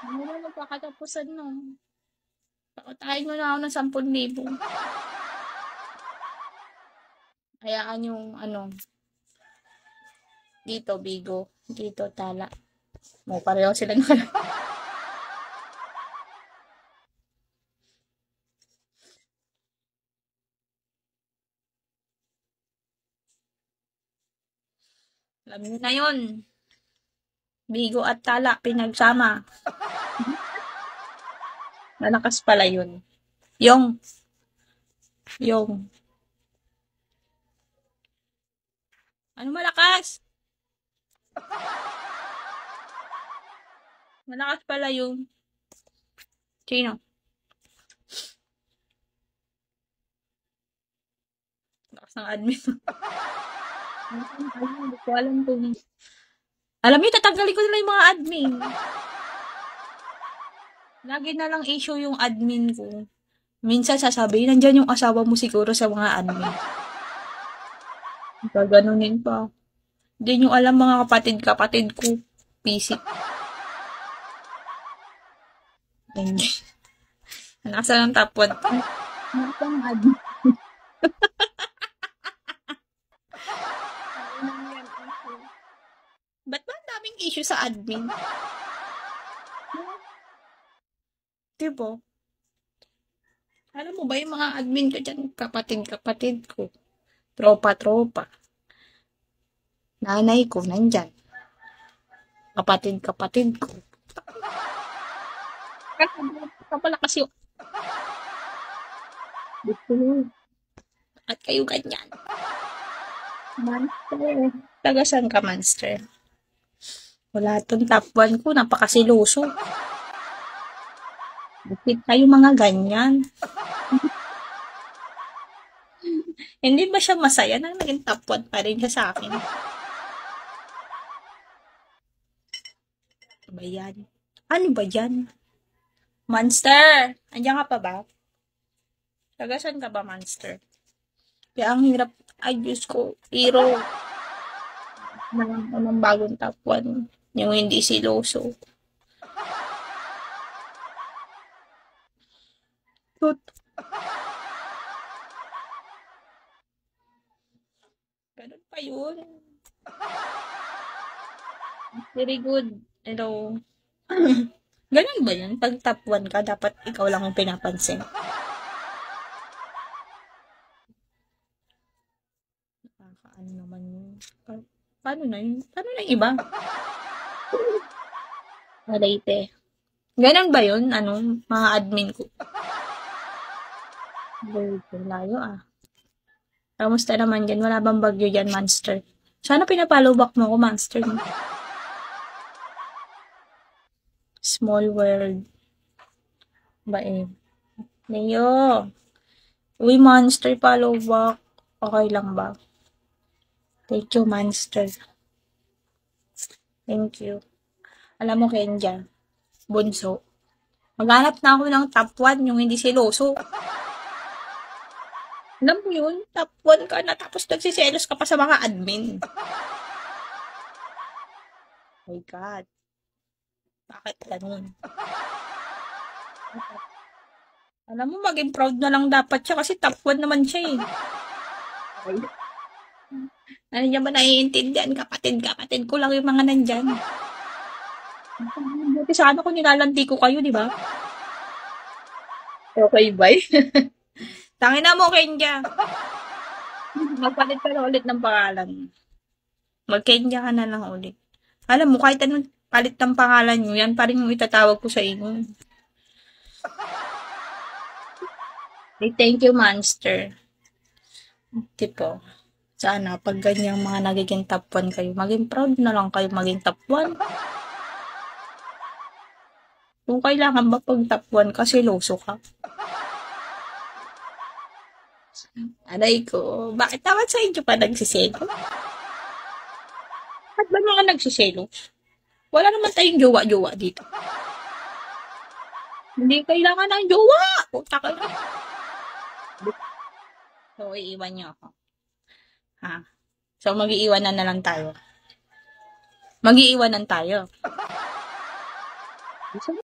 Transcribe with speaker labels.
Speaker 1: Wala magkakatapusan nun. Pakatayin mo na ako ng 10,000. Hayaan yung ano, dito, Bigo. Dito, Tala. Mo, pareho sila na. Alam niyo na yun. Bigo at Tala, pinagsama. Malakas pala yun. Yung. Ano malakas? Malakas pala yung. Sino? Lakas ng admin. Hindi ko alam kung. Alam niyo, tatanggalin ko nila yung mga admin. Lagi na lang issue yung admin ko. Minsan sasabihin, nandyan yung asawa mo siguro sa mga admin. Gaganunin pa. Hindi nyo alam mga kapatid ko. Pisik. Hindi. Nasa ng top 1. Nasa ng admin. Ba't ba ang daming issue sa admin? Diba? Alam mo ba yung mga admin ko dyan, kapatid ko. Tropa. Nanay ko, nandyan. Kapatid ko. Kapala kasi yung at kayo ganyan. Monster. Tagasan ka, monster. Wala tong top 1 ko, napakasiloso. Bakit kayo mga ganyan? Hindi ba siya masaya na naging top 1 pa rin siya sa akin? Ano ba yan? Ano ba yan? Monster! Andiyan ka pa ba? Tagasan ka ba, monster? Kaya ang hirap, ay Diyos ko, hero. Ng bagong top 1. Yung hindi siloso. Tut. Ganun pa yun. Very good. Hello. Ganun ba yun? Pag top 1 ka, dapat ikaw lang ang pinapansin. Nakakaano naman yun. Paano na yun? Paano na yung iba? Malate. Ganun ba yun? Ano? Mga admin ko. Layo ah. Kamusta naman dyan? Wala bang bagyo dyan, monster? Sana pinapollow back mo ko, monster. Small world. Ba eh. Leo. Uy, monster, follow back. Okay lang ba? Thank you, monster. Thank you. Alam mo, Kenja, bunso. Maghanap na ako ng top 1, yung hindi siloso. Alam mo yun, top 1 ka na, tapos nagsiselos ka pa sa mga admin. Oh my God. Bakit ganun? Alam mo, maging proud na lang dapat siya kasi top 1 naman siya eh. Ano niya ba naiintindihan? Kapatid ko lang yung mga nandyan. Buti sana kung nilalandi ko kayo, di ba? Okay, bye. Tangina mo, Kenya. Magpalit ka na ulit ng pangalan. Mag-Kenya ka na lang ulit. Alam mo, kahit anong palit ng pangalan nyo, yan pa rin yung itatawag ko sa inyo. Hey, thank you, monster. Tipo, sana pag ganyang mga nagiging top 1 kayo, maging proud na lang kayo maging top 1. Kung kailangan ba pag top 1 kasi loso ka. Aray ko, bakit naman sa inyo pa nagsiselo? Ba't ba mga nagsiselo? Wala naman tayong jowa-jowa dito. Hindi kailangan ng jowa! Puta ka na. So, iiwan niyo ako. Ha? So, mag-iiwanan na lang tayo. Mag-iiwanan tayo.